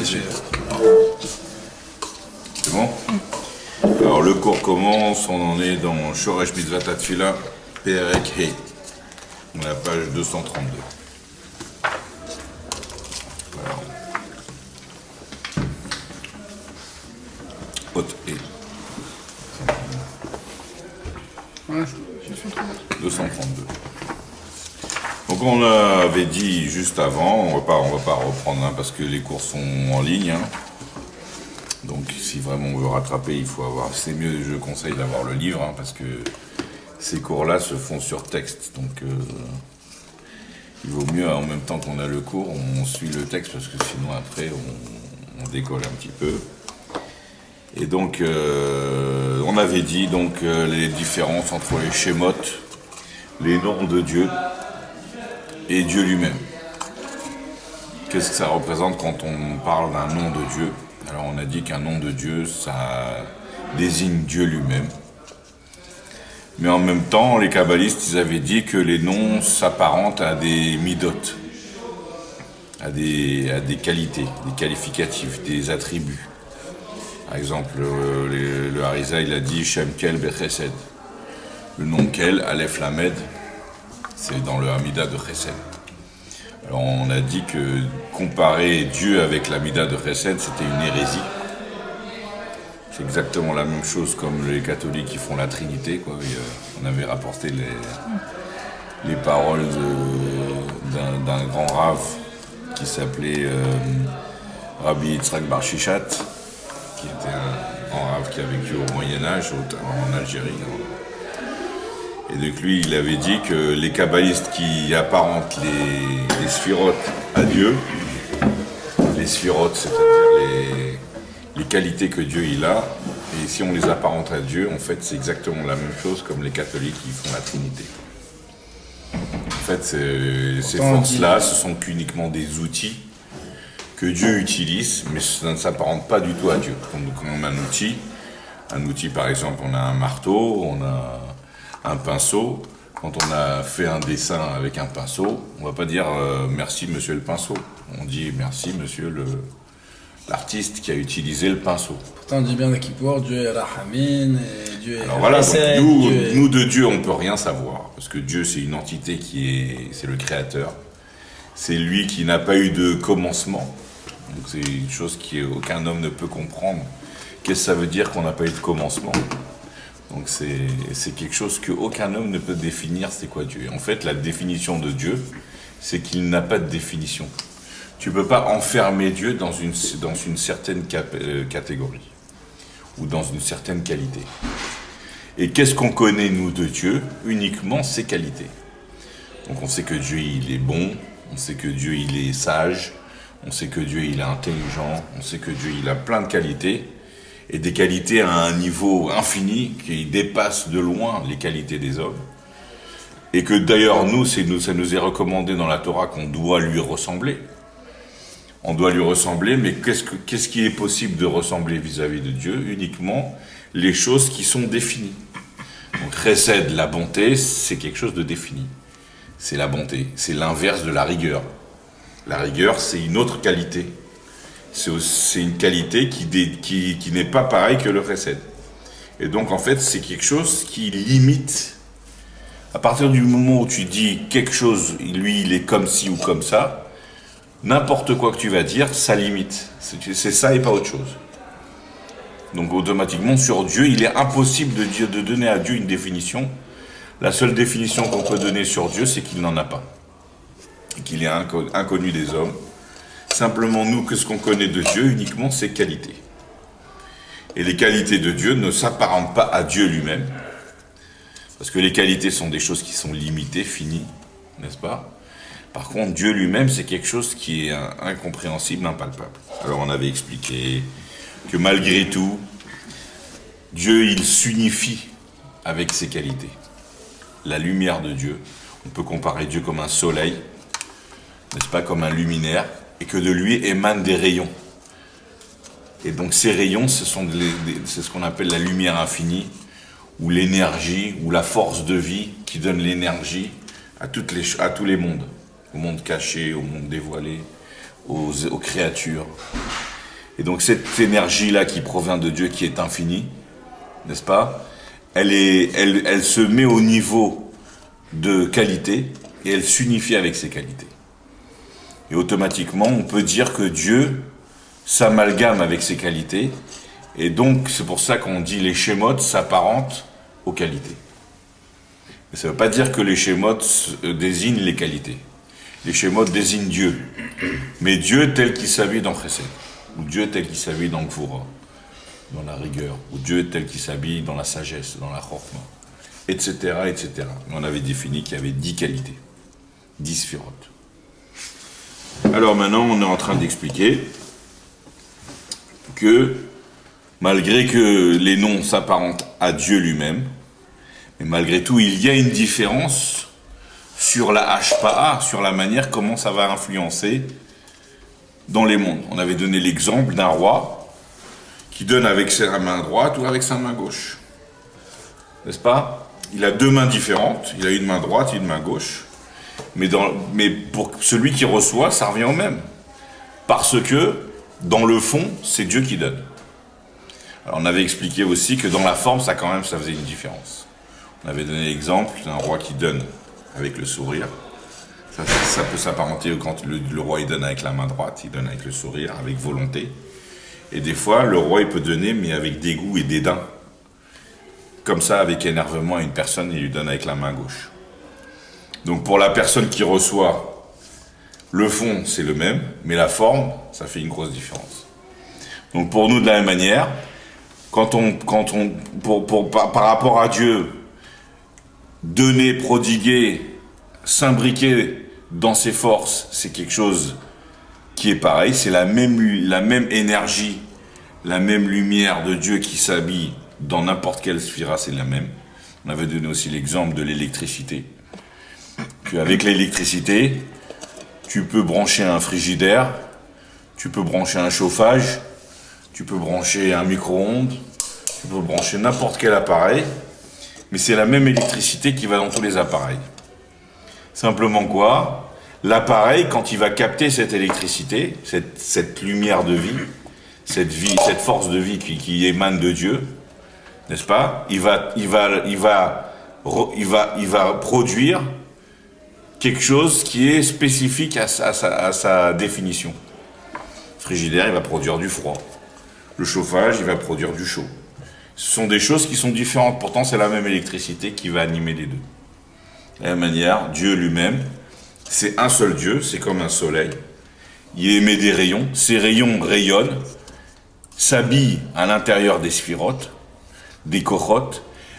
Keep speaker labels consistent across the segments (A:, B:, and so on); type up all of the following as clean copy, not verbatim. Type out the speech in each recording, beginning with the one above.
A: C'est bon? Alors le cours commence, on en est dans Shoresh Mitzvat Atfila, Perek He, la page 232. Voilà. Haute He. 232. Donc on avait dit juste avant, on va pas reprendre parce que les cours sont en ligne. Donc si vraiment on veut rattraper, il faut avoir. C'est mieux, je conseille d'avoir le livre parce que ces cours-là se font sur texte. Donc il vaut mieux en même temps qu'on a le cours, on suit le texte parce que sinon après on décolle un petit peu. Et donc on avait dit donc les différences entre les Shemot, les noms de Dieu et Dieu lui-même. Qu'est-ce que ça représente quand on parle d'un nom de Dieu? Alors on a dit qu'un nom de Dieu, ça désigne Dieu lui-même. Mais en même temps, les kabbalistes, ils avaient dit que les noms s'apparentent à des midot, à des qualités, des qualificatifs, des attributs. Par exemple, le Harizah, il a dit Shem Kel Bechesed. Le nom Kel, Aleph Lamed, c'est dans le Hamida de Chesed. Alors on a dit que comparer Dieu avec l'Amida de Chesed, c'était une hérésie. C'est exactement la même chose comme les catholiques qui font la Trinité, quoi. Et, on avait rapporté les paroles d'un grand rave qui s'appelait Rabbi Yitzhak Bar Shishat, qui était un grand rave qui a vécu au Moyen-Âge, en Algérie. Et donc lui, il avait dit que les kabbalistes qui apparentent les sphirotes à Dieu, les sphirotes, c'est-à-dire les qualités que Dieu il a, et si on les apparente à Dieu, en fait, c'est exactement la même chose comme les catholiques qui font la Trinité. En fait, ces forces-là, ce sont qu'uniquement des outils que Dieu utilise, mais ça ne s'apparente pas du tout à Dieu. Comme on a un outil par exemple, on a un marteau, on a un pinceau. Quand on a fait un dessin avec un pinceau, on va pas dire merci monsieur le pinceau. On dit merci monsieur l'artiste qui a utilisé le pinceau.
B: Pourtant on dit bien à Kippour, Dieu est Rahamin, et Dieu est...
A: Alors voilà, donc nous de Dieu on peut rien savoir, parce que Dieu c'est une entité c'est le créateur. C'est lui qui n'a pas eu de commencement. Donc c'est une chose qu'aucun homme ne peut comprendre. Qu'est-ce que ça veut dire qu'on n'a pas eu de commencement ? Donc c'est quelque chose qu'aucun homme ne peut définir, c'est quoi Dieu. Et en fait, la définition de Dieu, c'est qu'il n'a pas de définition. Tu ne peux pas enfermer Dieu dans une certaine catégorie ou dans une certaine qualité. Et qu'est-ce qu'on connaît, nous, de Dieu? Uniquement ses qualités. Donc on sait que Dieu, il est bon, on sait que Dieu, il est sage, on sait que Dieu, il est intelligent, on sait que Dieu, il a plein de qualités. Et des qualités à un niveau infini qui dépasse de loin les qualités des hommes. Et que d'ailleurs, ça nous est recommandé dans la Torah qu'on doit lui ressembler. On doit lui ressembler, mais qu'est-ce qui est possible de ressembler vis-à-vis de Dieu? Uniquement les choses qui sont définies. Donc, Chesed, la bonté, c'est quelque chose de défini. C'est la bonté. C'est l'inverse de la rigueur. La rigueur, c'est une autre qualité. C'est une qualité qui n'est pas pareille que le chesed. Et donc, en fait, c'est quelque chose qui limite. À partir du moment où tu dis quelque chose, lui, il est comme ci ou comme ça, n'importe quoi que tu vas dire, ça limite. C'est ça et pas autre chose. Donc, automatiquement, sur Dieu, il est impossible de donner à Dieu une définition. La seule définition qu'on peut donner sur Dieu, c'est qu'il n'en a pas. Et qu'il est inconnu des hommes. Simplement, nous, que ce qu'on connaît de Dieu, uniquement ses qualités. Et les qualités de Dieu ne s'apparentent pas à Dieu lui-même. Parce que les qualités sont des choses qui sont limitées, finies, n'est-ce pas? Par contre, Dieu lui-même, c'est quelque chose qui est incompréhensible, impalpable. Alors, on avait expliqué que malgré tout, Dieu, il s'unifie avec ses qualités. La lumière de Dieu, on peut comparer Dieu comme un soleil, n'est-ce pas, comme un luminaire, et que de lui émanent des rayons. Et donc ces rayons, c'est ce qu'on appelle la lumière infinie, ou l'énergie, ou la force de vie qui donne l'énergie à tous les mondes. Au monde caché, au monde dévoilé, aux créatures. Et donc cette énergie-là qui provient de Dieu, qui est infinie, n'est-ce pas? Elle se met au niveau de qualité et elle s'unifie avec ses qualités. Et automatiquement, on peut dire que Dieu s'amalgame avec ses qualités. Et donc, c'est pour ça qu'on dit les shémotes s'apparentent aux qualités. Mais ça ne veut pas dire que les shémotes désignent les qualités. Les shémotes désignent Dieu. Mais Dieu tel qu'il s'habille dans Chesed. Ou Dieu tel qu'il s'habille dans Gvura, dans la rigueur. Ou Dieu tel qu'il s'habille dans la sagesse, dans la chorma. Etc., etc. On avait défini qu'il y avait 10 qualités. 10 sphirotes. Alors maintenant, on est en train d'expliquer que malgré que les noms s'apparentent à Dieu lui-même, mais malgré tout, il y a une différence sur la hashpa'a, sur la manière comment ça va influencer dans les mondes. On avait donné l'exemple d'un roi qui donne avec sa main droite ou avec sa main gauche. N'est-ce pas? Il a deux mains différentes, il a une main droite et une main gauche. Mais pour celui qui reçoit, ça revient au même. Parce que, dans le fond, c'est Dieu qui donne. Alors, on avait expliqué aussi que dans la forme, ça faisait une différence. On avait donné l'exemple d'un roi qui donne avec le sourire. Ça peut s'apparenter quand le roi il donne avec la main droite, il donne avec le sourire, avec volonté. Et des fois, le roi il peut donner, mais avec dégoût et dédain. Comme ça, avec énervement à une personne, il lui donne avec la main gauche. Donc pour la personne qui reçoit, le fond c'est le même, mais la forme, ça fait une grosse différence. Donc pour nous de la même manière, par rapport à Dieu, donner, prodiguer, s'imbriquer dans ses forces, c'est quelque chose qui est pareil, c'est la même énergie, la même lumière de Dieu qui s'habille dans n'importe quelle sphira, c'est la même. On avait donné aussi l'exemple de l'électricité. Qu'avec l'électricité, tu peux brancher un frigidaire, tu peux brancher un chauffage, tu peux brancher un micro-ondes, tu peux brancher n'importe quel appareil, mais c'est la même électricité qui va dans tous les appareils. Simplement quoi? L'appareil, quand il va capter cette électricité, cette lumière de vie, cette force de vie qui émane de Dieu, n'est-ce pas? Il va produire quelque chose qui est spécifique à sa définition. Le frigidaire, il va produire du froid. Le chauffage, il va produire du chaud. Ce sont des choses qui sont différentes. Pourtant, c'est la même électricité qui va animer les deux. De la même manière, Dieu lui-même, c'est un seul Dieu, c'est comme un soleil. Il émet des rayons. Ces rayons rayonnent, s'habillent à l'intérieur des sphirotes, des kochot,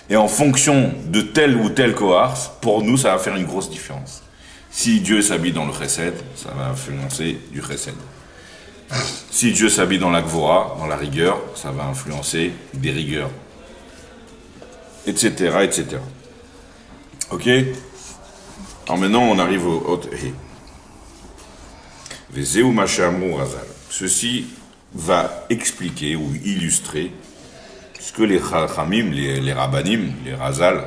A: et en fonction de tel ou tel kohar, pour nous, ça va faire une grosse différence. Si Dieu s'habille dans le chesed, ça va influencer du chesed. Si Dieu s'habille dans la gvora, dans la rigueur, ça va influencer des rigueurs. Etc., etc. Ok? Alors maintenant, on arrive au autre. Vezeu mashamru razal. Ceci va expliquer ou illustrer ce que les Chachamim, les Rabbanim, les Razal,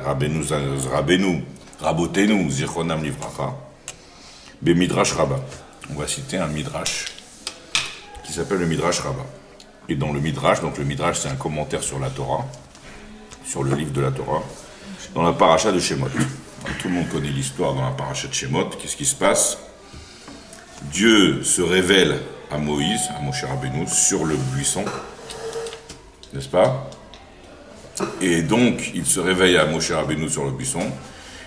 A: Rabotenu, Zichronam Livracha, Midrash Rabbah. On va citer un Midrash qui s'appelle le Midrash Rabbah. Et dans le Midrash, donc le Midrash c'est un commentaire sur la Torah, sur le livre de la Torah, dans la paracha de Shemot. Alors, tout le monde connaît l'histoire dans la paracha de Shemot. Qu'est-ce qui se passe? Dieu se révèle à Moïse, à Moshe Rabbeinu, sur le buisson, n'est-ce pas? Et donc, il se réveille à Moshe Rabbeinu sur le buisson.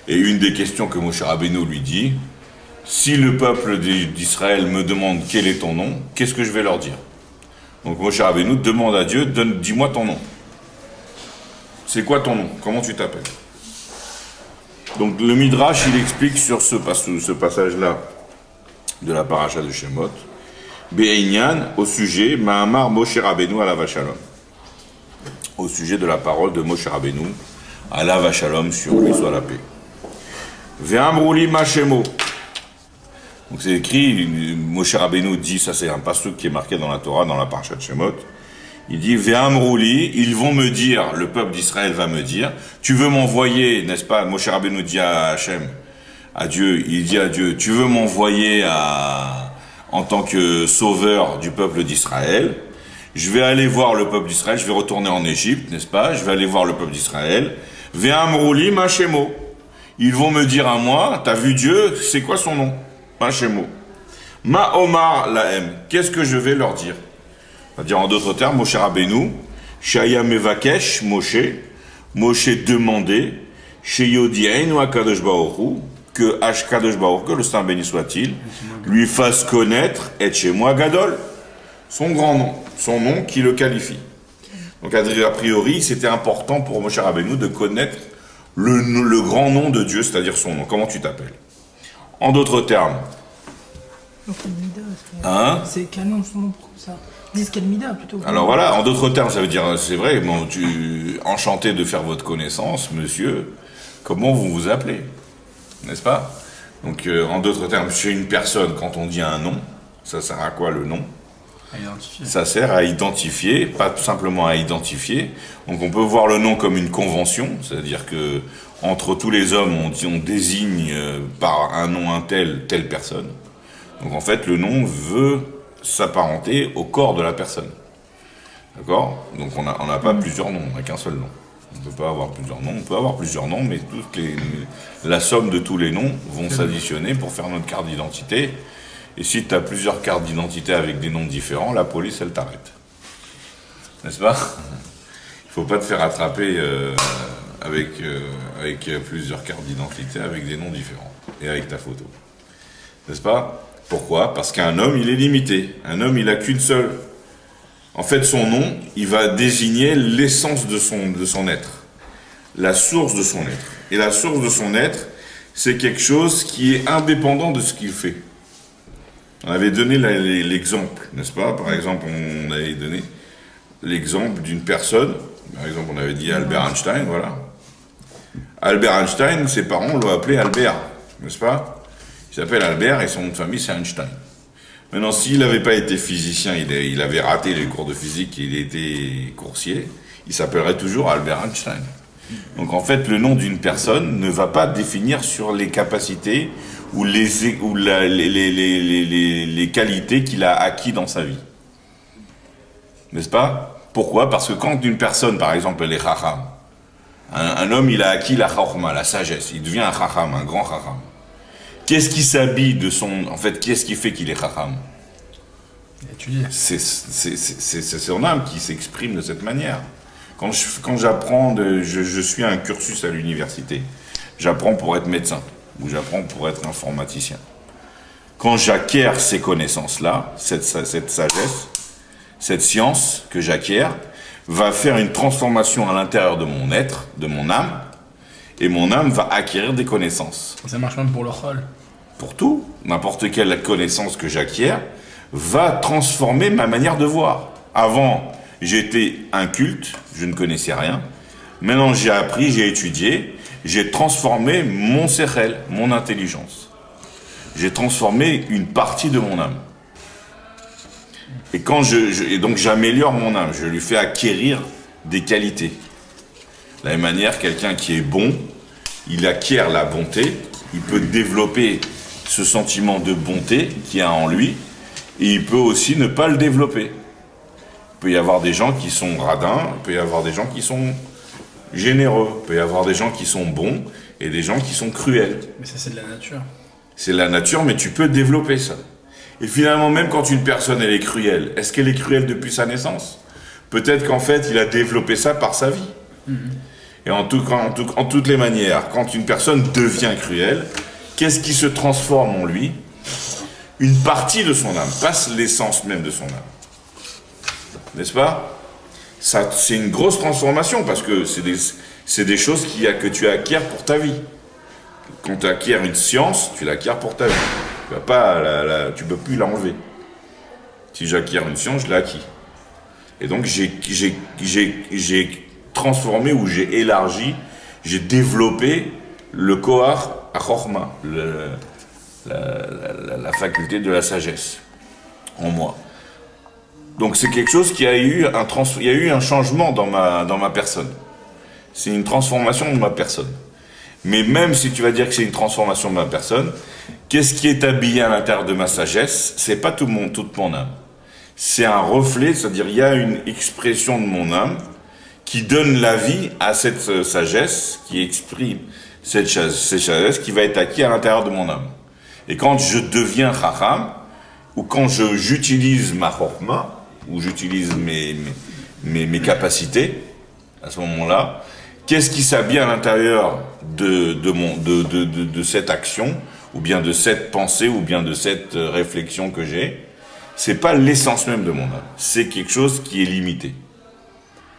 A: Et une des questions que Moshe Rabbeinu lui dit, si le peuple d'Israël me demande quel est ton nom, qu'est-ce que je vais leur dire? Donc Moshe Rabbeinu demande à Dieu, dis-moi ton nom. C'est quoi ton nom? Comment tu t'appelles? Donc le Midrash, il explique sur ce passage-là de la paracha de Shemot, Be'inyan, au sujet, Mahamar Moshe Rabbeinu alav hashalom. Au sujet de la parole de Moshe Rabbeinu, alav hashalom, sur lui soit la paix. Ve'amruli mashemo. Donc c'est écrit, Moshe Rabbeinu dit, ça c'est un pasuk qui est marqué dans la Torah, dans la paracha de Shemot. Il dit, Ve'amruli, ils vont me dire, le peuple d'Israël va me dire, tu veux m'envoyer, n'est-ce pas? Moshe Rabbeinu dit à Hachem, à Dieu, il dit à Dieu, tu veux m'envoyer en tant que sauveur du peuple d'Israël, Je vais aller voir le peuple d'Israël, je vais retourner en Égypte, n'est-ce pas? Je vais aller voir le peuple d'Israël. Ve'amrouli machemo. Ils vont me dire à moi, t'as vu Dieu, c'est quoi son nom? Machemo. Ma Omar lahem. Qu'est-ce que je vais leur dire? On va dire en d'autres termes, Moshe Rabbeinu, Shaya Mevakesh, Moshe demandait, chez Yodien ou Akadosh Baruch Hu, que Kadosh Baruch Hu, que le Saint béni soit-il, lui fasse connaître, et chez moi Gadol, son grand nom, son nom qui le qualifie. Donc a priori, c'était important pour Moshe Rabbeinu de connaître le grand nom de Dieu, c'est-à-dire son nom. Comment tu t'appelles? En d'autres termes. Hein?
C: C'est quel nom son nom comme ça? Ils disent quel mida plutôt.
A: Alors voilà, en d'autres termes, ça veut dire, c'est vrai, bon, enchanté de faire votre connaissance, monsieur, comment vous vous appelez? N'est-ce pas? Donc en d'autres termes, chez une personne, quand on dit un nom, ça sert à quoi le nom?
B: À identifier.
A: Ça sert à identifier, pas simplement à identifier. Donc on peut voir le nom comme une convention, c'est-à-dire que entre tous les hommes, on désigne par un nom telle personne. Donc en fait, le nom veut s'apparenter au corps de la personne. D'accord? Donc on n'a pas plusieurs noms, on n'a qu'un seul nom. On ne peut pas avoir plusieurs noms. On peut avoir plusieurs noms, mais la somme de tous les noms vont s'additionner pour faire notre carte d'identité. Et si tu as plusieurs cartes d'identité avec des noms différents, la police, elle t'arrête. N'est-ce pas? Il ne faut pas te faire attraper avec plusieurs cartes d'identité avec des noms différents et avec ta photo. N'est-ce pas? Pourquoi? Parce qu'un homme, il est limité. Un homme, il n'a qu'une seule. En fait, son nom, il va désigner l'essence de son être. La source de son être. Et la source de son être, c'est quelque chose qui est indépendant de ce qu'il fait. On avait donné l'exemple, n'est-ce pas? Par exemple, on avait donné l'exemple d'une personne. Par exemple, on avait dit Albert Einstein, voilà. Albert Einstein, ses parents l'ont appelé Albert, n'est-ce pas? Il s'appelle Albert et son nom de famille, c'est Einstein. Maintenant, s'il n'avait pas été physicien, il avait raté les cours de physique, il était coursier, il s'appellerait toujours Albert Einstein. Donc en fait, le nom d'une personne ne va pas définir sur les capacités ou les qualités qu'il a acquis dans sa vie. N'est-ce pas? Pourquoi? Parce que quand une personne, par exemple, elle est chacham, un homme, il a acquis la chachma, la sagesse, il devient un chacham, un grand chacham. Qu'est-ce qui s'habille de son... En fait, qu'est-ce qui fait qu'il est chacham? C'est son âme qui s'exprime de cette manière. Quand j'apprends, je suis un cursus à l'université. J'apprends pour être médecin, ou j'apprends pour être informaticien. Quand j'acquiers ces connaissances-là, cette sagesse, cette science que j'acquiers, va faire une transformation à l'intérieur de mon être, de mon âme, et mon âme va acquérir des connaissances.
B: Ça marche même pour le chol.
A: Pour tout, n'importe quelle connaissance que j'acquiers va transformer ma manière de voir. Avant, j'étais inculte, je ne connaissais rien. Maintenant, j'ai appris, j'ai étudié, j'ai transformé mon sechel, mon intelligence. J'ai transformé une partie de mon âme. Et et donc j'améliore mon âme, je lui fais acquérir des qualités. De la même manière, quelqu'un qui est bon, il acquiert la bonté, il peut développer ce sentiment de bonté qu'il y a en lui, et il peut aussi ne pas le développer. Il peut y avoir des gens qui sont radins, il peut y avoir des gens qui sont généreux, il peut y avoir des gens qui sont bons, et des gens qui sont cruels.
B: Mais ça, c'est de la nature.
A: C'est la nature, mais tu peux développer ça. Et finalement, même quand une personne, elle est cruelle, est-ce qu'elle est cruelle depuis sa naissance? Peut-être qu'en fait, il a développé ça par sa vie. Et en toutes les manières, quand une personne devient cruelle, qu'est-ce qui se transforme en lui? Une partie de son âme, pas l'essence même de son âme. N'est-ce pas? Ça, c'est une grosse transformation, parce que c'est des choses que tu acquiers pour ta vie. Quand tu acquiers une science, tu l'acquiers pour ta vie. Tu peux plus l'enlever. Si j'acquiers une science, je l'ai acquis. Et donc j'ai transformé ou j'ai élargi, j'ai développé le koach achorma, la faculté de la sagesse en moi. Donc c'est quelque chose qui a eu il y a eu un changement dans ma personne. C'est une transformation de ma personne. Mais même si tu vas dire que c'est une transformation de ma personne, qu'est-ce qui est habillé à l'intérieur de ma sagesse? C'est pas toute mon âme. c'est un reflet, c'est-à-dire il y a une expression de mon âme qui donne la vie à cette sagesse, qui exprime cette sagesse qui va être acquise à l'intérieur de mon âme. Et quand je deviens chacham, ou quand j'utilise ma chokma, ou j'utilise mes capacités, à ce moment-là, qu'est-ce qui s'habille à l'intérieur de cette action, ou bien de cette pensée, ou bien de cette réflexion que j'ai? C'est pas l'essence même de mon âme, c'est quelque chose qui est limité.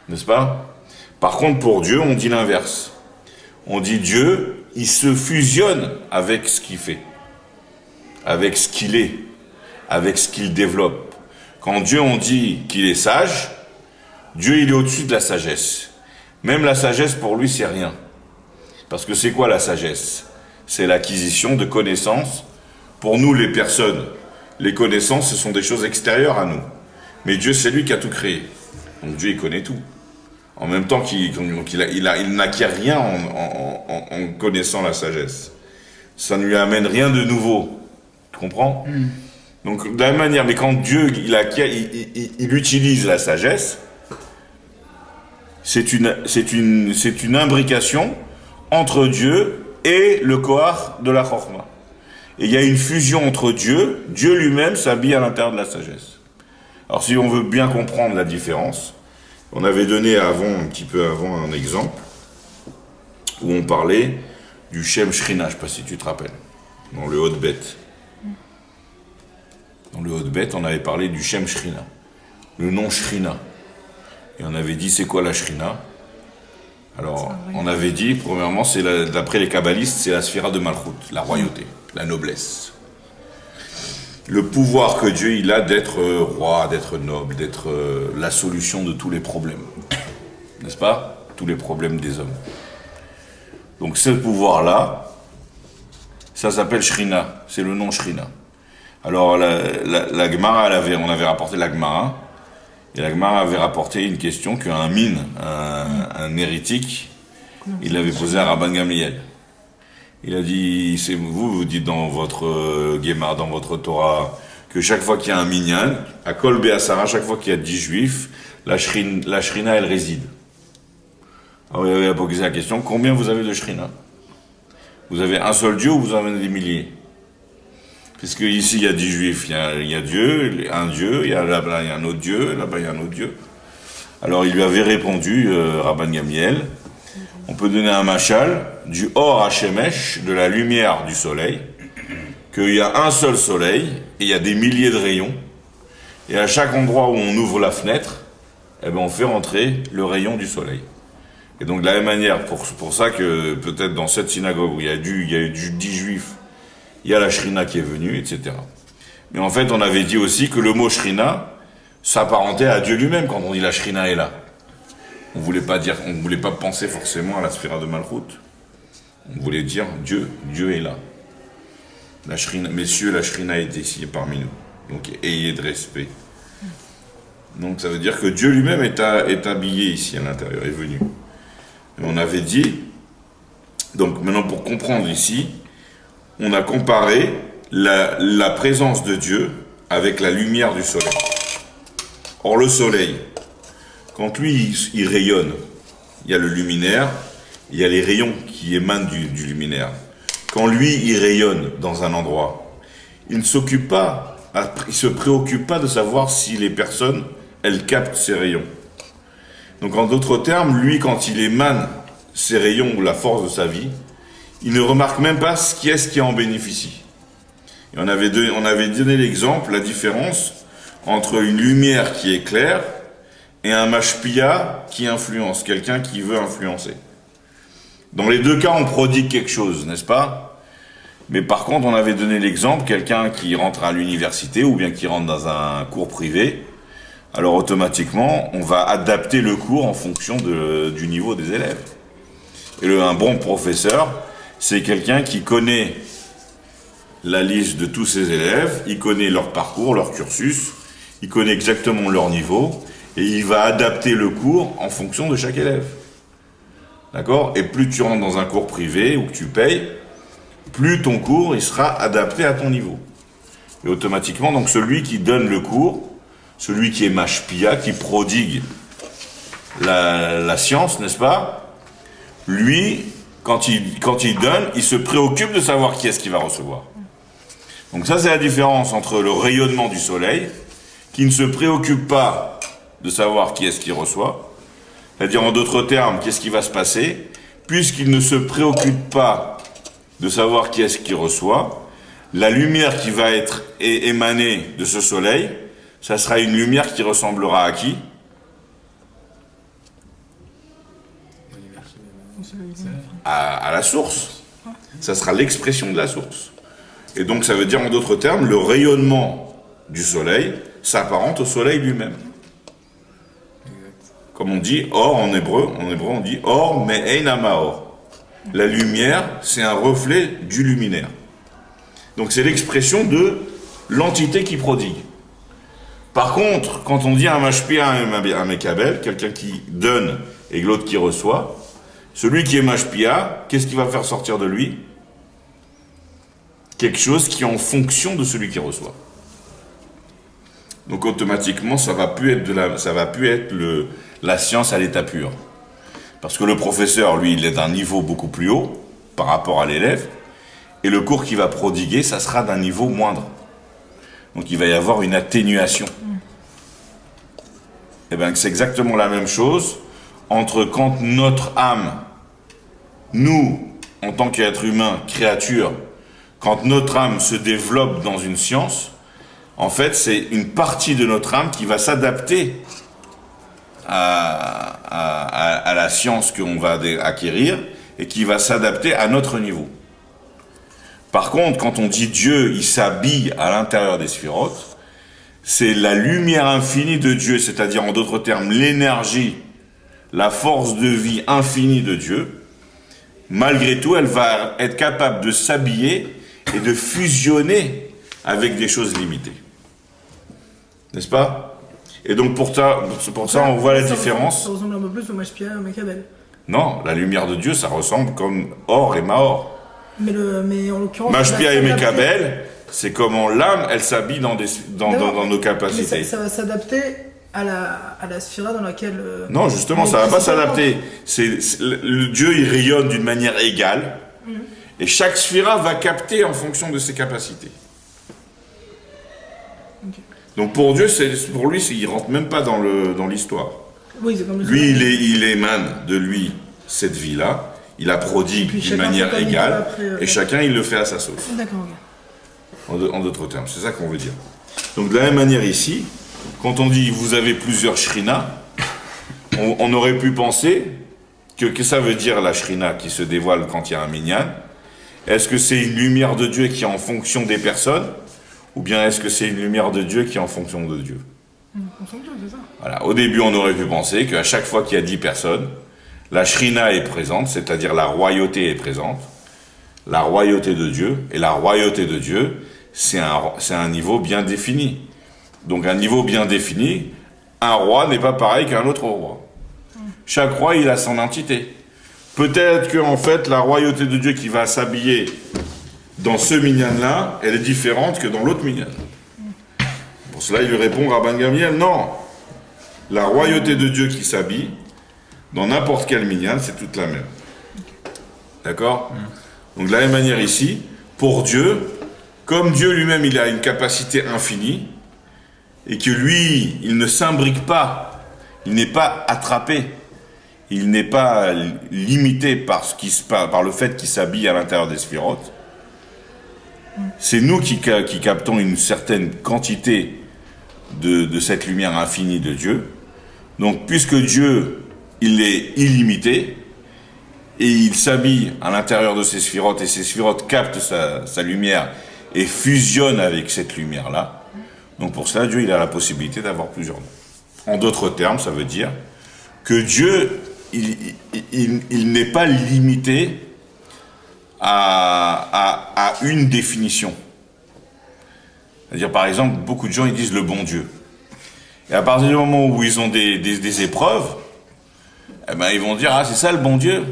A: N'est-ce pas? Par contre, pour Dieu, on dit l'inverse. On dit Dieu, il se fusionne avec ce qu'il fait, avec ce qu'il est, avec ce qu'il développe. Quand Dieu, on dit qu'il est sage, Dieu, il est au-dessus de la sagesse. Même la sagesse, pour lui, c'est rien. Parce que c'est quoi la sagesse? C'est l'acquisition de connaissances. Pour nous, les personnes, les connaissances, ce sont des choses extérieures à nous. Mais Dieu, c'est lui qui a tout créé. Donc Dieu, il connaît tout. En même temps qu'il n'acquiert rien en connaissant la sagesse. Ça ne lui amène rien de nouveau. Tu comprends? Donc, de la même manière, mais quand Dieu, il utilise la sagesse, c'est une imbrication entre Dieu et le Kohar de la Chorma. Et il y a une fusion entre Dieu lui-même s'habille à l'intérieur de la sagesse. Alors si on veut bien comprendre la différence, on avait donné un petit peu avant un exemple, où on parlait du Shem Shrina, je ne sais pas si tu te rappelles, dans le Hot-Bet. Dans le Hot-Bet, on avait parlé du Shem Shrina, le nom Shrina. Et on avait dit, c'est quoi la Shrina? Alors, on avait dit, premièrement, d'après les kabbalistes, c'est la sphira de Malchut, la royauté, la noblesse. Le pouvoir que Dieu il a d'être roi, d'être noble, d'être la solution de tous les problèmes. N'est-ce pas? Tous les problèmes des hommes. Donc ce pouvoir-là, ça s'appelle Shrina, c'est le nom Shrina. Alors la Gemara, on avait rapporté la Gemara, et la Gemara avait rapporté une question qu'un mine, un hérétique, il avait posée à Rabban Gamliel. Il a dit, vous dites dans votre Gemara, dans votre Torah, que chaque fois qu'il y a un minyan, à Kol Be'asara, chaque fois qu'il y a 10 juifs, la Shrina, elle réside. Alors il a posé la question, combien vous avez de Shrina? Vous avez un seul Dieu ou vous en avez des milliers? Puisque ici il y a 10 juifs, il y a Dieu, un Dieu, là-bas il y a un autre Dieu, là-bas il y a un autre Dieu. Alors il lui avait répondu, Rabban Gamliel, on peut donner un machal du Or Hashemesh, de la lumière du soleil, qu'il y a un seul soleil, et il y a des milliers de rayons, et à chaque endroit où on ouvre la fenêtre, eh ben on fait rentrer le rayon du soleil. Et donc de la même manière, pour ça que peut-être dans cette synagogue où il y a eu 10 juifs, il y a la Shrina qui est venue, etc. Mais en fait, on avait dit aussi que le mot Shrina s'apparentait à Dieu lui-même quand on dit la Shrina est là. On voulait pas penser forcément à la sphira de Malchut. On voulait dire Dieu est là. La Shrina, messieurs, la Shrina est ici parmi nous. Donc ayez de respect. Donc ça veut dire que Dieu lui-même est habillé ici à l'intérieur, est venu. Et on avait dit, donc maintenant pour comprendre ici, on a comparé la présence de Dieu avec la lumière du soleil. Or le soleil, quand lui il rayonne, il y a le luminaire, il y a les rayons qui émanent du luminaire. Quand lui il rayonne dans un endroit, il ne s'occupe pas, il se préoccupe pas de savoir si les personnes, elles captent ces rayons. Donc en d'autres termes, lui quand il émane ces rayons ou la force de sa vie, il ne remarque même pas qui est-ce qui en bénéficie. Et on avait donné l'exemple, la différence entre une lumière qui est claire et un mashpia qui influence, quelqu'un qui veut influencer. Dans les deux cas, on prodigue quelque chose, n'est-ce pas? Mais par contre, on avait donné l'exemple, quelqu'un qui rentre à l'université ou bien qui rentre dans un cours privé, alors automatiquement, on va adapter le cours en fonction du niveau des élèves. Et un bon professeur, c'est quelqu'un qui connaît la liste de tous ses élèves, il connaît leur parcours, leur cursus, il connaît exactement leur niveau, et il va adapter le cours en fonction de chaque élève. D'accord? Et plus tu rentres dans un cours privé ou que tu payes, plus ton cours il sera adapté à ton niveau. Et automatiquement, donc celui qui donne le cours celui qui est Mashpia, qui prodigue la science, n'est-ce pas? Lui, quand il donne, il se préoccupe de savoir qui est-ce qu'il va recevoir. Donc ça, c'est la différence entre le rayonnement du soleil, qui ne se préoccupe pas de savoir qui est-ce qu'il reçoit, c'est-à-dire en d'autres termes, qu'est-ce qui va se passer, puisqu'il ne se préoccupe pas de savoir qui est-ce qu'il reçoit, la lumière qui va être émanée de ce soleil, ça sera une lumière qui ressemblera à qui? À la source. Ça sera l'expression de la source. Et donc ça veut dire en d'autres termes, le rayonnement du soleil s'apparente au soleil lui-même. Comme on dit or en hébreu on dit or mais einama or. La lumière, c'est un reflet du luminaire. Donc c'est l'expression de l'entité qui prodigue. Par contre, quand on dit un mashpia, un mekabel, quelqu'un qui donne et l'autre qui reçoit, celui qui est mashpia, qu'est-ce qui va faire sortir de lui? Quelque chose qui est en fonction de celui qui reçoit. Donc automatiquement, ça va plus être la science à l'état pur. Parce que le professeur, lui, il est d'un niveau beaucoup plus haut par rapport à l'élève, et le cours qu'il va prodiguer, ça sera d'un niveau moindre. Donc il va y avoir une atténuation. Et bien c'est exactement la même chose entre quand notre âme, nous, en tant qu'être humain, créature, quand notre âme se développe dans une science, en fait, c'est une partie de notre âme qui va s'adapter à la science qu'on va acquérir et qui va s'adapter à notre niveau. Par contre, quand on dit Dieu, il s'habille à l'intérieur des sphirotes, c'est la lumière infinie de Dieu, c'est-à-dire en d'autres termes, l'énergie, la force de vie infinie de Dieu. Malgré tout, elle va être capable de s'habiller et de fusionner avec des choses limitées. N'est-ce pas? Et donc pour ça, on voit la différence.
C: Ça ressemble un peu plus au Mashpia et au Mekabel.
A: Non, la lumière de Dieu, ça ressemble comme Or et Maor.
C: Mais en l'occurrence...
A: Mashpia et Mekabel, c'est comment l'âme, elle s'habille dans nos capacités.
C: Mais ça va s'adapter à la sphira dans laquelle...
A: non, justement, ça va pas s'adapter. Le Dieu, il rayonne d'une manière égale. Et chaque sphira va capter en fonction de ses capacités.
C: Okay.
A: Donc pour Dieu, pour lui, il rentre même pas dans l'histoire.
C: Oui, c'est comme le
A: lui, il émane de lui cette vie-là, il la prodigue d'une manière égale, et chacun, il le fait à sa sauce.
C: D'accord, ok.
A: En d'autres termes, c'est ça qu'on veut dire. Donc de la même manière ici, quand on dit vous avez plusieurs shrinas, on aurait pu penser que ça veut dire la shrina qui se dévoile quand il y a un minyan. Est-ce que c'est une lumière de Dieu qui est en fonction des personnes, ou bien est-ce que c'est une lumière de Dieu qui est en fonction de Dieu?
C: En fonction de Dieu, c'est ça.
A: Voilà. Au début, on aurait pu penser qu'à chaque fois qu'il y a 10 personnes, la shrina est présente, c'est-à-dire la royauté est présente, la royauté de Dieu, et la royauté de Dieu, c'est un niveau bien défini. Donc un niveau bien défini, un roi n'est pas pareil qu'un autre roi. Chaque roi, il a son entité. Peut-être que en fait, la royauté de Dieu qui va s'habiller dans ce minyan-là, elle est différente que dans l'autre minyan. Pour cela, il lui répond, Rabban Gamliel, non. La royauté de Dieu qui s'habille, dans n'importe quel minyan, c'est toute la même. D'accord? Donc de la même manière ici, pour Dieu, comme Dieu lui-même, il a une capacité infinie, et que lui, il ne s'imbrique pas, il n'est pas attrapé, il n'est pas limité par le fait qu'il s'habille à l'intérieur des sphirotes. C'est nous qui captons une certaine quantité de cette lumière infinie de Dieu. Donc, puisque Dieu, il est illimité, et il s'habille à l'intérieur de ces sphirotes, et ces sphirotes captent sa lumière et fusionnent avec cette lumière-là. Donc, pour cela, Dieu, il a la possibilité d'avoir plusieurs noms. En d'autres termes, ça veut dire que Dieu, il n'est pas limité à une définition. C'est-à-dire, par exemple, beaucoup de gens, ils disent le bon Dieu. Et à partir du moment où ils ont des épreuves, eh ben, ils vont dire, ah, c'est ça le bon Dieu.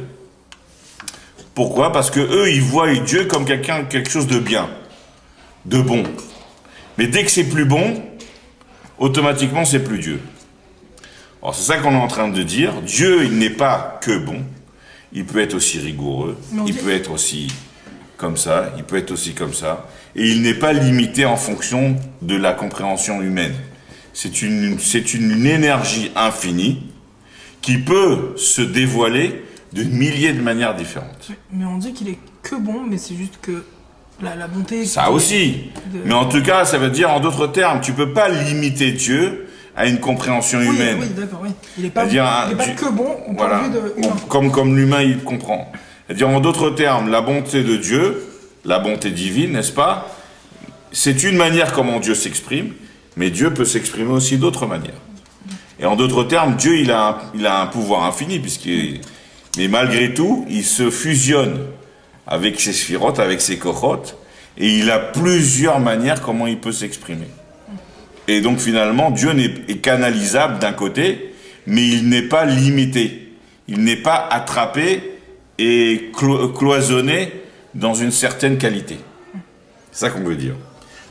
A: Pourquoi? Parce que eux, ils voient Dieu comme quelque chose de bien, de bon. Mais dès que c'est plus bon, automatiquement c'est plus Dieu. Alors c'est ça qu'on est en train de dire. Dieu, il n'est pas que bon. Il peut être aussi rigoureux. Il peut être aussi comme ça. Il peut être aussi comme ça. Et il n'est pas limité en fonction de la compréhension humaine. C'est une énergie infinie qui peut se dévoiler de milliers de manières différentes.
C: Mais on dit qu'il est que bon, mais c'est juste que la bonté...
A: Ça aussi. Mais en tout cas, ça veut dire, en d'autres termes, tu peux pas limiter Dieu à une compréhension humaine.
C: Oui, d'accord, oui. Il n'est pas, pas que bon, on
A: voilà,
C: parle de humain.
A: Comme l'humain, il comprend. C'est-à-dire, en d'autres termes, la bonté de Dieu, la bonté divine, n'est-ce pas? C'est une manière comment Dieu s'exprime, mais Dieu peut s'exprimer aussi d'autres manières. Et en d'autres termes, Dieu, il a un pouvoir infini, mais malgré tout, il se fusionne avec ses sphirotes, avec ses kochotes, et il a plusieurs manières comment il peut s'exprimer. Et donc finalement, Dieu est canalisable d'un côté, mais il n'est pas limité. Il n'est pas attrapé et cloisonné dans une certaine qualité. C'est ça qu'on veut dire.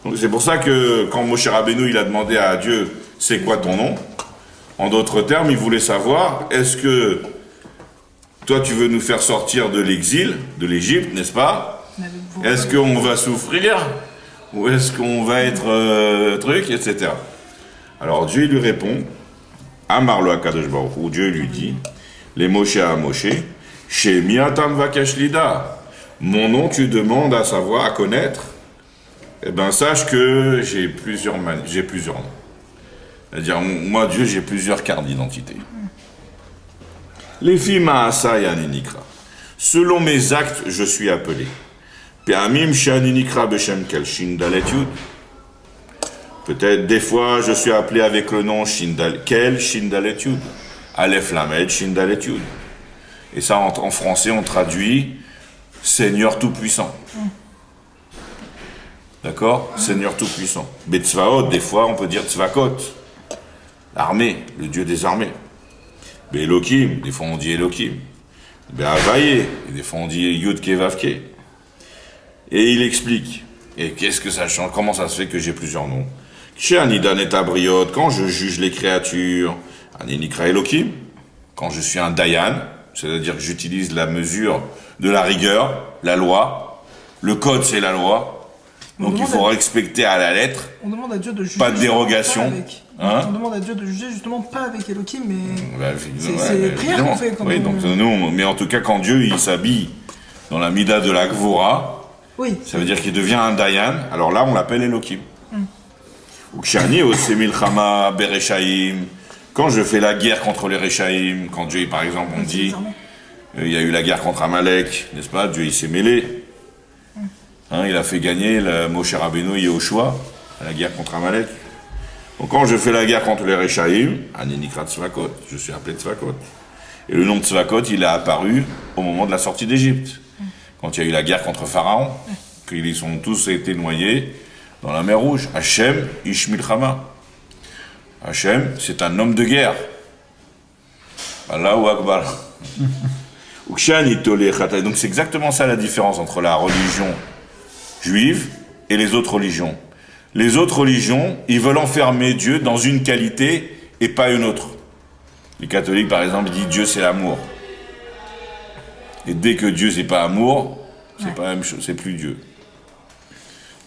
A: Donc c'est pour ça que quand Moshe Rabbeinu il a demandé à Dieu « c'est quoi ton nom ?» En d'autres termes, il voulait savoir, est-ce que toi tu veux nous faire sortir de l'exil, de l'Égypte, n'est-ce pas? Est-ce qu'on va souffrir? Ou est-ce qu'on va être truc, etc. Alors Dieu lui répond, Amar lo HaKadosh Baruch Hu, Dieu lui dit, les Moshe à Moshe, Shemi atam vakesh lida, mon nom tu demandes à savoir, à connaître, eh bien sache que j'ai plusieurs noms. C'est-à-dire, moi Dieu, j'ai plusieurs cartes d'identité. Les filles ma'asa yanenikra, selon mes actes, je suis appelé. Peut-être des fois je suis appelé avec le nom Kel Shindalet Yud, Aleph Lamed Shindalet Yud. Et ça en français on traduit Seigneur Tout-Puissant. D'accord? Seigneur Tout-Puissant. Betzvaot, des fois on peut dire Tzvakot, l'armée, le Dieu des armées. Be'Elokim, des fois on dit Elokim. Be'Havaye, des fois on dit Yud Kevavke. Et il explique. Et qu'est-ce que ça change? Comment ça se fait que j'ai plusieurs noms? Chez Anidan et Tabriot, quand je juge les créatures, Aninikra Elokim, quand je suis un Dayan, c'est-à-dire que j'utilise la mesure de la rigueur, la loi, le code c'est la loi, donc il faut respecter à la lettre.
C: On demande à Dieu de juger.
A: Pas de dérogation.
C: On demande à Dieu de juger justement pas avec Elohim, mais c'est les prières qu'on fait.
A: Oui, donc nous, mais en tout cas quand Dieu il s'habille dans la mida de la Gvora,
C: oui.
A: Ça veut dire qu'il devient un Dayan, alors là on l'appelle Elohim. Ukshani osemil chama berechaim, quand je fais la guerre contre les Rechaim, quand Dieu par exemple on dit il y a eu la guerre contre Amalek, n'est-ce pas? Dieu il s'est mêlé. Il a fait gagner Moshe Rabbeinu Yehoshua à la guerre contre Amalek. Donc quand je fais la guerre contre les Rechaim, Aninikra Tzvakot, je suis appelé Tzvakot. Et le nom de Tzvakot, il est apparu au moment de la sortie d'Égypte. Quand il y a eu la guerre contre Pharaon, qu'ils ont tous été noyés dans la mer Rouge. Hachem Ish Milchama. Hachem, c'est un homme de guerre. Allahu Akbar. Donc c'est exactement ça la différence entre la religion juive et les autres religions. Les autres religions, ils veulent enfermer Dieu dans une qualité et pas une autre. Les catholiques, par exemple, ils disent Dieu c'est l'amour. Et dès que Dieu c'est pas amour, c'est pas la même chose, c'est plus Dieu.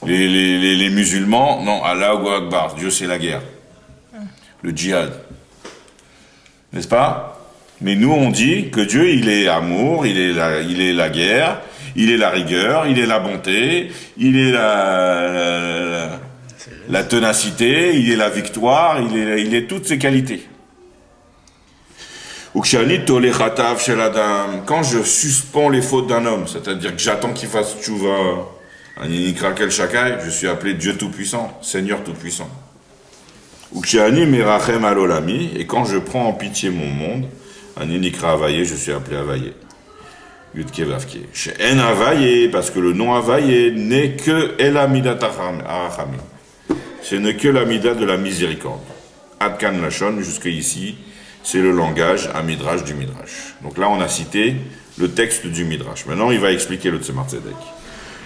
A: Les musulmans, non, Allahu Akbar, Dieu c'est la guerre. Le djihad. N'est-ce pas? Mais nous on dit que Dieu il est amour, il est la guerre, il est la rigueur, il est la bonté, il est la ténacité, il est la victoire, il est toutes ces qualités. Quand je suspends les fautes d'un homme, c'est-à-dire que j'attends qu'il fasse tchouva, je suis appelé Dieu Tout-Puissant, Seigneur Tout-Puissant. Et quand je prends en pitié mon monde, je suis appelé Avaye. Parce que le nom Avaye n'est que Elamidat Arachamim. Ce n'est que l'amida de la miséricorde. Adkan Lachon, jusque ici, c'est le langage à Midrash du Midrash. Donc là, on a cité le texte du Midrash. Maintenant, il va expliquer le Tzemar Tzedek.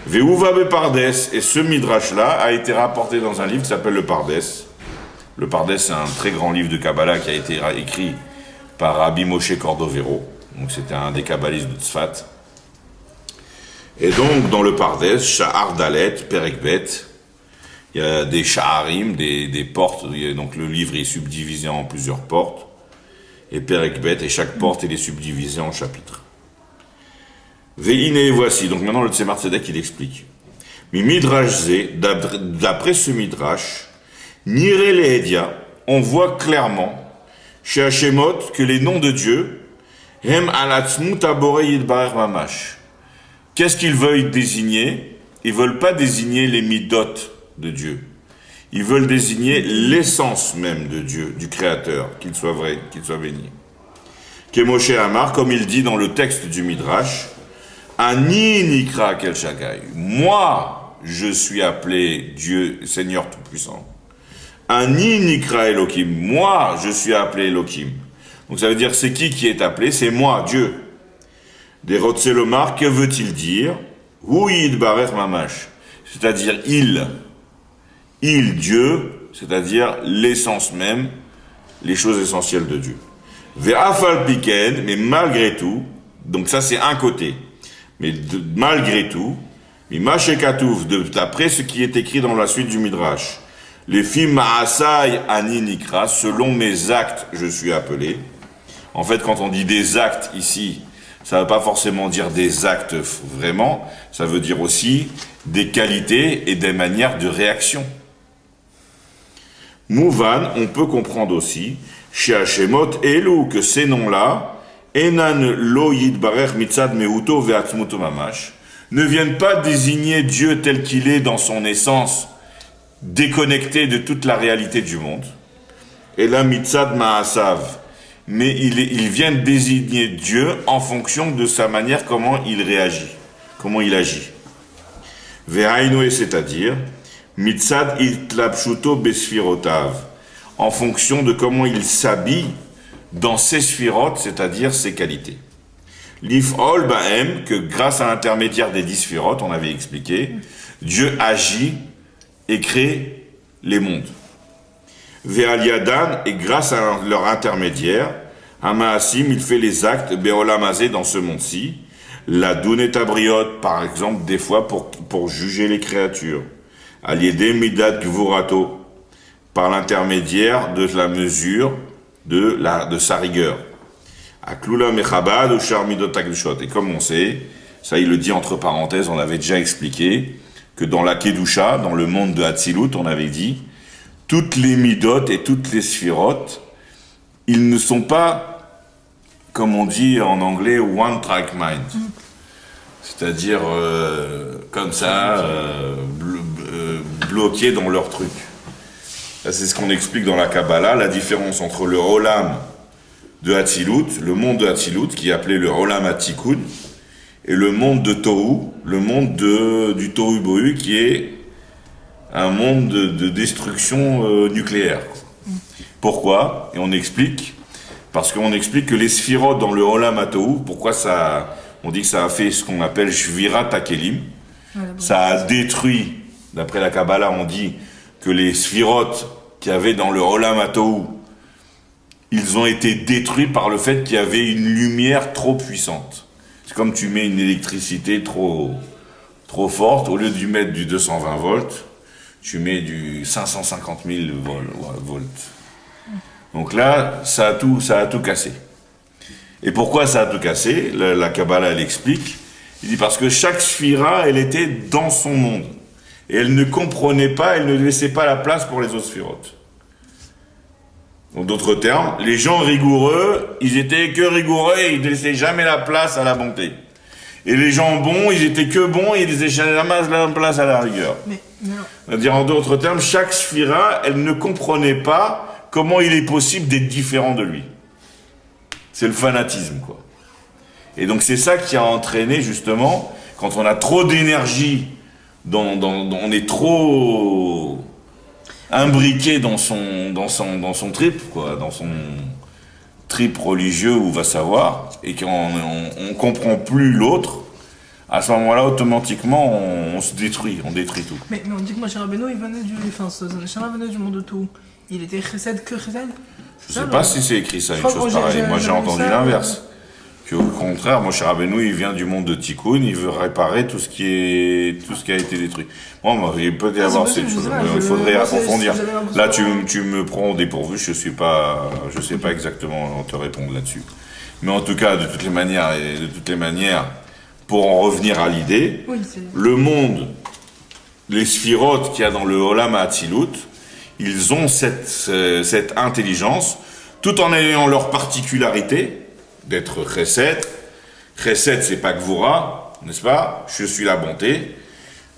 A: Veuva be Pardes, et ce Midrash-là a été rapporté dans un livre qui s'appelle le Pardes, Le Pardes, c'est un très grand livre de Kabbalah qui a été écrit par Rabbi Moshe Cordovero. Donc c'était un des kabbalistes de Tzfat. Et donc dans le Pardes, Sha'ar Dalet, Perekbet, il y a des Sha'arim, des portes. Donc le livre est subdivisé en plusieurs portes. Et Perekbet, et chaque porte elle est subdivisée en chapitres. Ve'ine, et voici. Donc maintenant le Tzemar Tzedek il explique. Mi Midrash Zé, d'après ce Midrash, Nire Lehedia, on voit clairement chez Hashemot que les noms de Dieu, Hem alatzmut aborei yidbarech mamash. Qu'est-ce qu'ils veulent désigner? Ils veulent pas désigner les midot de Dieu. Ils veulent désigner l'essence même de Dieu, du Créateur, qu'il soit vrai, qu'il soit béni. Kemoshe Amar, comme il dit dans le texte du Midrash, Ani nikra kel shagai. Moi, je suis appelé Dieu, Seigneur Tout-Puissant. Ani nikra Elohim. Moi, je suis appelé Elohim. Donc ça veut dire, c'est qui est appelé? C'est moi, Dieu. Des Rotzelomar, que veut-il dire? Hu yidbarech mamash. C'est-à-dire il, Dieu, c'est-à-dire l'essence même, les choses essentielles de Dieu. Ve'afal piken, mais malgré tout, donc ça c'est un côté, mais malgré tout, mimashekatouf, d'après ce qui est écrit dans la suite du Midrash, les filles ma'asai ani nikra, selon mes actes je suis appelé. En fait, quand on dit des actes ici, ça ne veut pas forcément dire des actes vraiment, ça veut dire aussi des qualités et des manières de réaction. Mouvan, on peut comprendre aussi, chez Hashemot Elu, que ces noms-là, Enan lo yidbarech mitzad meuto ve'atzmuto mamash, ne viennent pas désigner Dieu tel qu'il est dans son essence, déconnecté de toute la réalité du monde. Et là, mitzad ma'asav, mais ils viennent désigner Dieu en fonction de sa manière, comment il réagit, comment il agit. Ve'ainu, c'est-à-dire, mitzad itlapshuto besfirotav, en fonction de comment il s'habille dans ses sphirotes, c'est-à-dire ses qualités. L'if'ol ba'em, que grâce à l'intermédiaire des 10 sphirotes, on avait expliqué, Dieu agit et crée les mondes. Ve'al yadan, et grâce à leur intermédiaire, Hamaasim, il fait les actes be'olamazé dans ce monde-ci, la dunetabriot, par exemple, des fois pour juger les créatures. Aliédé midat gvurato, par l'intermédiaire de la mesure de sa rigueur. Aklula mechabad ou charmidot agdushot. Et comme on sait, ça il le dit entre parenthèses, on avait déjà expliqué que dans la Kedusha, dans le monde de Hatzilut, on avait dit, toutes les midot et toutes les sphirotes, ils ne sont pas, comme on dit en anglais, one track mind. C'est-à-dire, comme ça, bloqués dans leur truc. Là, c'est ce qu'on explique dans la Kabbalah, la différence entre le Olam de Hatzilut, le monde de Hatzilut, qui est appelé le Olam Hatikun, et le monde de Tohu, le monde du Tohu Bohu, qui est un monde de destruction nucléaire. Pourquoi? Et on explique, parce qu'on explique que les sphirotes dans le Olam HaTohu, pourquoi on dit que ça a fait ce qu'on appelle Shvirat HaKelim, ça a détruit, d'après la Kabbalah, on dit que les sphirotes qu'il y avait dans le Olam HaTohu, ils ont été détruits par le fait qu'il y avait une lumière trop puissante. C'est comme tu mets une électricité trop forte, au lieu de mettre du 220 volts, tu mets du 550 000 volts. Donc là, ça a tout cassé. Et pourquoi ça a tout cassé? La Kabbalah, elle explique. Il dit parce que chaque sphira, elle était dans son monde. Et elle ne comprenait pas, elle ne laissait pas la place pour les autres sphirotes. En d'autres termes, les gens rigoureux, ils étaient que rigoureux et ils ne laissaient jamais la place à la bonté. Et les gens bons, ils étaient que bons et ils laissaient jamais la place à la rigueur. C'est-à-dire, en d'autres termes, chaque sphira, elle ne comprenait pas comment il est possible d'être différent de lui. C'est le fanatisme, quoi. Et donc c'est ça qui a entraîné, justement, quand on a trop d'énergie, on est trop imbriqué dans son trip, quoi, dans son trip religieux ou va savoir, et qu'on comprend plus l'autre. À ce moment-là, automatiquement, on se détruit, on détruit tout.
C: Mais on dit que Moshe Rabbeinu, il venait du monde de tout. il était chesed que chesed?
A: Je sais pas si c'est écrit ça, une chose pareille. Moi, j'ai entendu l'inverse. Au contraire, Moshe Rabbeinu, il vient du monde de Tikkun, il veut réparer tout ce qui a été détruit. Bon, il peut y avoir cette chose. Il faudrait approfondir. Là, tu me prends au dépourvu, je sais pas exactement te répondre là-dessus. Mais en tout cas, de toutes les manières, pour en revenir à l'idée, le monde, les sphirotes qu'il y a dans le Olam HaAtzilut, ils ont cette intelligence, tout en ayant leur particularité, d'être Chesed. Chesed, c'est pas Gvura, n'est-ce pas? Je suis la bonté,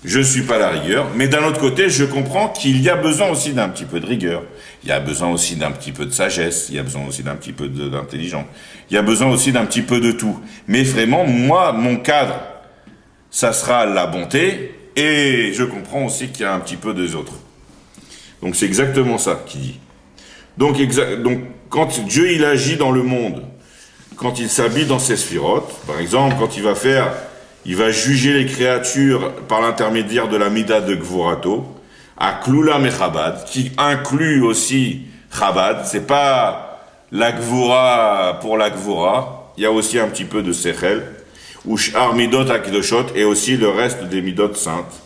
A: je suis pas la rigueur. Mais d'un autre côté, je comprends qu'il y a besoin aussi d'un petit peu de rigueur. Il y a besoin aussi d'un petit peu de sagesse. Il y a besoin aussi d'un petit peu d'intelligence. Il y a besoin aussi d'un petit peu de tout. Mais vraiment, moi, mon cadre, ça sera la bonté. Et je comprends aussi qu'il y a un petit peu des autres. Donc c'est exactement ça qu'il dit. Donc quand Dieu il agit dans le monde, quand il s'habille dans ses sphirotes, par exemple, quand il va juger les créatures par l'intermédiaire de la Mida de Gvorato, à Klulam et Chabad, qui inclut aussi Chabad, c'est pas la Gvora pour la Gvora, il y a aussi un petit peu de Sechel, ou Sh'ar Midot Akdoshot, et aussi le reste des Midot saintes.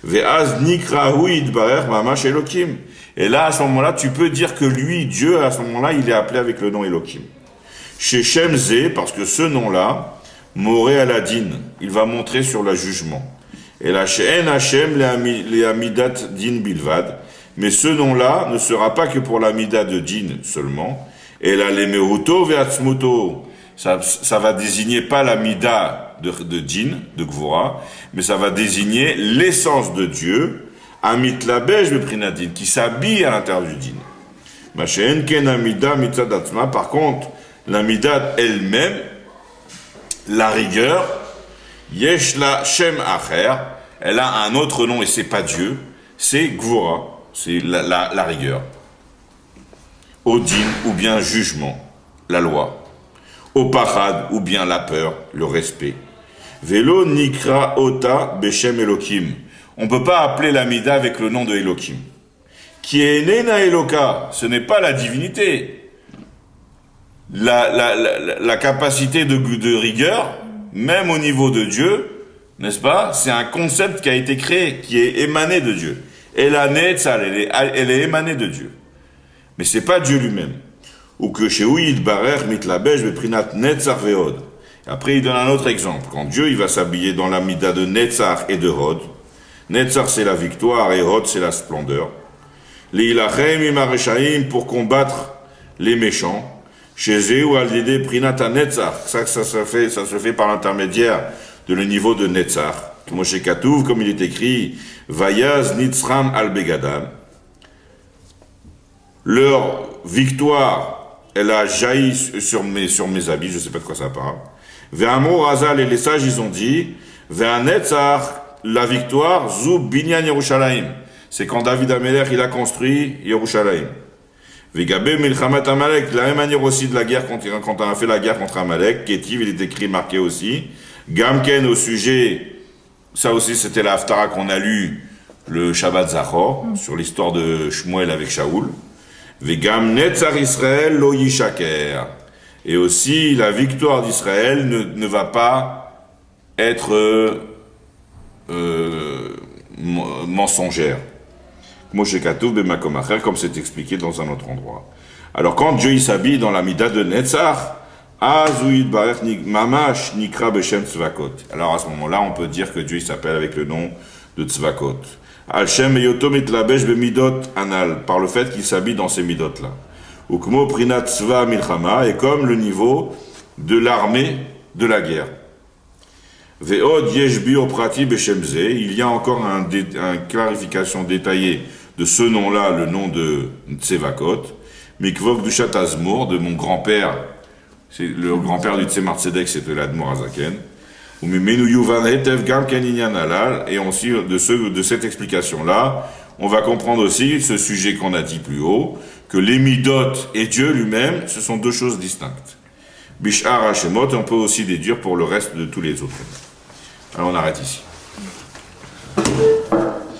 A: Ve'az nikrahu yitbarer mamash Elokim. Et là, à ce moment-là, tu peux dire que lui, Dieu, à ce moment-là, il est appelé avec le nom Elokim. Chez Shemzé, parce que ce nom-là, Moré Aladin, il va montrer sur le jugement. Et là, She'en Hashem le Amidat Din Bilvad, mais ce nom-là ne sera pas que pour l'Amida de Din seulement. Et là, les Mehuto Ve'atzmuto, ça va désigner pas l'Amida de Din, de Gvora, mais ça va désigner l'essence de Dieu, Amit Labej Beprinadin, qui s'habille à l'intérieur du Din. Ma She'en Ken Amida Mitzadatma, par contre, l'Amidat elle-même, la rigueur, Yeshla Shem Acher, elle a un autre nom et c'est pas Dieu, c'est Gvora, c'est la rigueur. Odin ou bien jugement, la loi. Opachad ou bien la peur, le respect. Velo Nikra Ota Beshem Elokim. On ne peut pas appeler l'Amida avec le nom de Elokim. Qui est Nena Eloka, ce n'est pas la divinité. La capacité de rigueur, même au niveau de Dieu, n'est-ce pas? C'est un concept qui a été créé, qui est émané de Dieu. Et la Netzal, elle est émanée de Dieu. Mais c'est pas Dieu lui-même. Ou que chez Ouïd Barer Mitlabej Beprinat Netzar Veod. Après, il donne un autre exemple. Quand Dieu, il va s'habiller dans l'amida de Netzar et de Hod. Netzar, c'est la victoire, et Hod, c'est la splendeur. L'Ilachem Imareshaim, pour combattre les méchants. Chez eux, ou al-Dede Prinata Netzar, ça se fait par l'intermédiaire de le niveau de Netzar. Moshe Katouv, comme il est écrit, Vayaz Nitzram al-Begadam. Leur victoire, elle a jailli sur mes habits, je ne sais pas de quoi ça parle. Ve'amor Azal, et les sages, ils ont dit, Ve'an Netzar, la victoire, Zub Binyan Yerushalayim. C'est quand David Amelech, il a construit Yerushalayim. Vegabé Milchamat Amalek, de la même manière aussi de la guerre, quand on a fait la guerre contre Amalek, Kétiv, il est écrit, marqué aussi. Gamken au sujet, ça aussi c'était la Haftara qu'on a lu le Shabbat Zachor, sur l'histoire de Shmuel avec Shaoul. Vegam Netzar Israël lo yishaker. Et aussi la victoire d'Israël ne va pas être mensongère. Moshe Katouv b'makom acher, comme c'est expliqué dans un autre endroit. Alors quand Dieu il s'habille dans la mida de Netzar, Azuid Barech Mamash Nikra Beshem Tzvakot. Alors à ce moment-là, on peut dire que Dieu il s'appelle avec le nom de Tzvakot. Al-Shem Yotom Itlabesh Bemidot Anal, par le fait qu'il s'habille dans ces midot-là. Ukmo Prinat Tzva Milchama, et comme le niveau de l'armée de la guerre. Ve'od Yeshbi Oprati Beshemze, il y a encore une clarification détaillée de ce nom-là, le nom de Tzevakot, Mikvok Dushat Azmour, de mon grand-père, c'est le grand-père du Tzemar Tzedek, c'était l'Admour Azaken, et aussi de cette explication-là, on va comprendre aussi ce sujet qu'on a dit plus haut, que les midot et Dieu lui-même, ce sont deux choses distinctes. Bishar Hashemot, on peut aussi déduire pour le reste de tous les autres. Alors on arrête ici.